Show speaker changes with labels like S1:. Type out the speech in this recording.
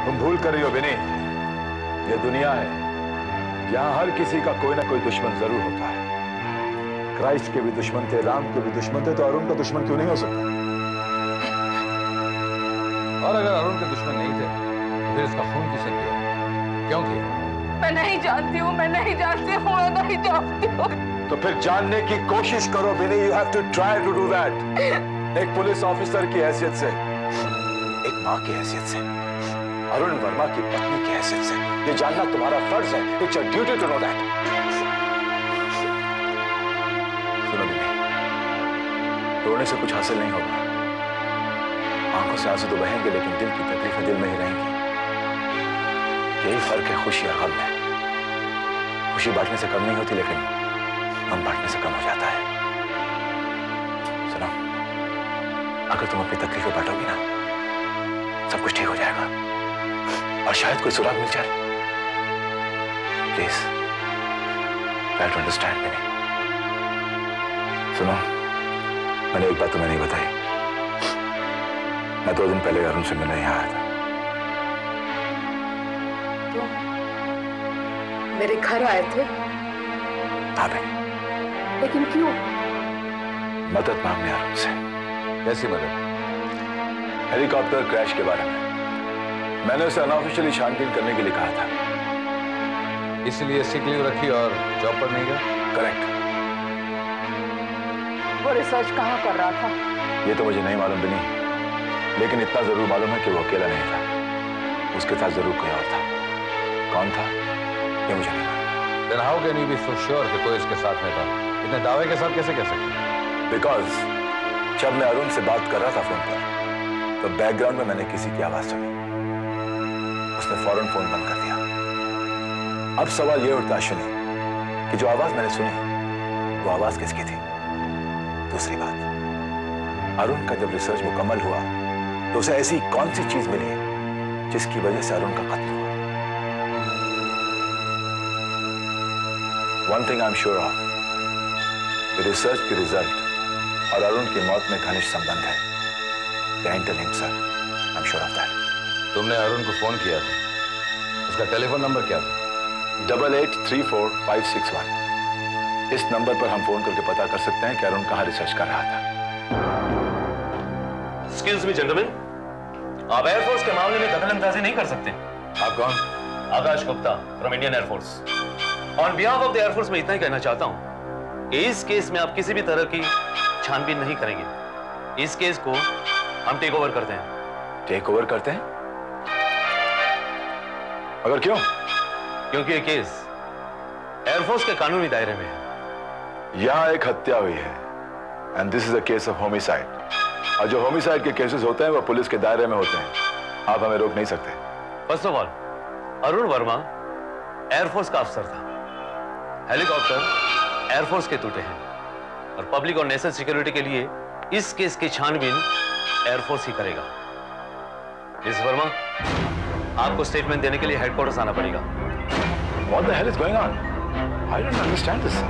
S1: तुम भूल कर रही हो विनी, ये दुनिया है, यहाँ हर किसी का कोई ना कोई दुश्मन जरूर होता है। क्राइस्ट के भी दुश्मन थे, राम के भी दुश्मन थे, तो अरुण का दुश्मन क्यों नहीं हो सकता?
S2: और अगर अरुण के दुश्मन नहीं थे तो फिर इसका खून किसे किया, क्यों किया?
S3: मैं नहीं जानती हूँ, मैं नहीं जानती हूँ, मैं नहीं जानती हूँ।
S1: तो फिर जानने की कोशिश करो Vinny, you have to try to do that. एक पुलिस ऑफिसर की हैसियत से, एक माँ की हैसियत से, अरुण वर्मा की पत्नी की हैसियत से ये जानना तुम्हारा फर्ज है। It's your duty to know that. सुनो विनी, रोने से कुछ हासिल नहीं होगा। आंखों से आंसू तो बहेंगे, लेकिन दिल की तकलीफें दिल में ही रहेंगी। यही फर्क है खुशी और गम में। खुशी बांटने से कम नहीं होती, लेकिन गम बांटने से कम हो जाता है। सुनो, अगर तुम अपनी तकलीफें बांटोगी ना, सब कुछ ठीक हो जाएगा और शायद कोई सुराग मिल जाए। Please try to understand me. सुनो, मैंने एक बात तुम्हें नहीं बताई। मैं 2 दिन पहले अरुण से मिलने यहाँ आया था।
S3: मेरे घर आए थे?
S1: हाँ भाई।
S3: लेकिन क्यों?
S1: मदद मांगने अरुण से।
S2: कैसी मदद?
S1: हेलीकॉप्टर क्रैश के बारे में। मैंने उसे अनऑफिशियली छानबीन करने के लिए कहा था।
S2: इसलिए सिक लीव रखी और जॉब पर नहीं गया?
S1: करेक्ट।
S3: वो रिसर्च कहाँ कर रहा था?
S1: ये तो मुझे नहीं मालूम बिनी, लेकिन इतना जरूर मालूम है कि वो अकेला नहीं था। उसके साथ जरूर कोई और था। कौन था ये मुझे नहीं मालूम।
S2: Then how can you be so sure कि कोई इसके साथ में था? इतने दावे के साथ कैसे कह सकते?
S1: बिकॉज जब मैं अरुण से बात कर रहा था फोन पर, तो बैकग्राउंड में मैंने किसी की आवाज सुनी। उसने फौरन फोन बंद कर दिया। अब सवाल यह उठता अश्विनी कि जो आवाज मैंने सुनी वो आवाज किसकी थी? दूसरी बात, अरुण का जब रिसर्च मुकम्मल हुआ तो उसे ऐसी कौन सी चीज मिली जिसकी वजह से अरुण का कत्ल हुआ? One thing I am sure of, research के रिजल्ट और अरुण की मौत में घनिष्ठ संबंध है। The interlinked, sir. I'm sure of that.
S2: तुमने अरुण को फोन किया था, उसका टेलीफोन नंबर क्या था?
S1: 8834-561। इस नंबर पर हम फोन करके पता कर सकते हैं कि अरुण कहां रिसर्च कर रहा था।
S4: Excuse me, gentlemen. आप एयरफोर्स के मामले में दखल-अंदाजी नहीं कर सकते।
S1: आप कौन?
S4: Akash Gupta from Indian air force. On behalf of the air force में इतना ही कहना चाहता हूं कि इस केस में आप किसी भी तरह की छानबीन नहीं करेंगे। इस केस को हम टेक ओवर करते हैं।
S1: टेक ओवर करते हैं? मगर क्यों?
S4: क्योंकि ये केस एयरफोर्स के कानूनी दायरे में है।
S1: यहां एक हत्या हुई है and this is a case of homicide. और जो होमिसाइड के केसेस होते हैं वो पुलिस के दायरे में होते हैं। आप हमें रोक नहीं सकते।
S4: First of all, Arun Verma air force का अफसर था। हेलीकॉप्टर एयरफोर्स के टूटे हैं और पब्लिक और नेशनल सिक्योरिटी के लिए इस केस की छानबीन एयरफोर्स ही करेगा। मिस वर्मा, आपको स्टेटमेंट देने के लिए हेडक्वार्टर्स आना पड़ेगा।
S1: What the hell is going on? I don't understand this, sir.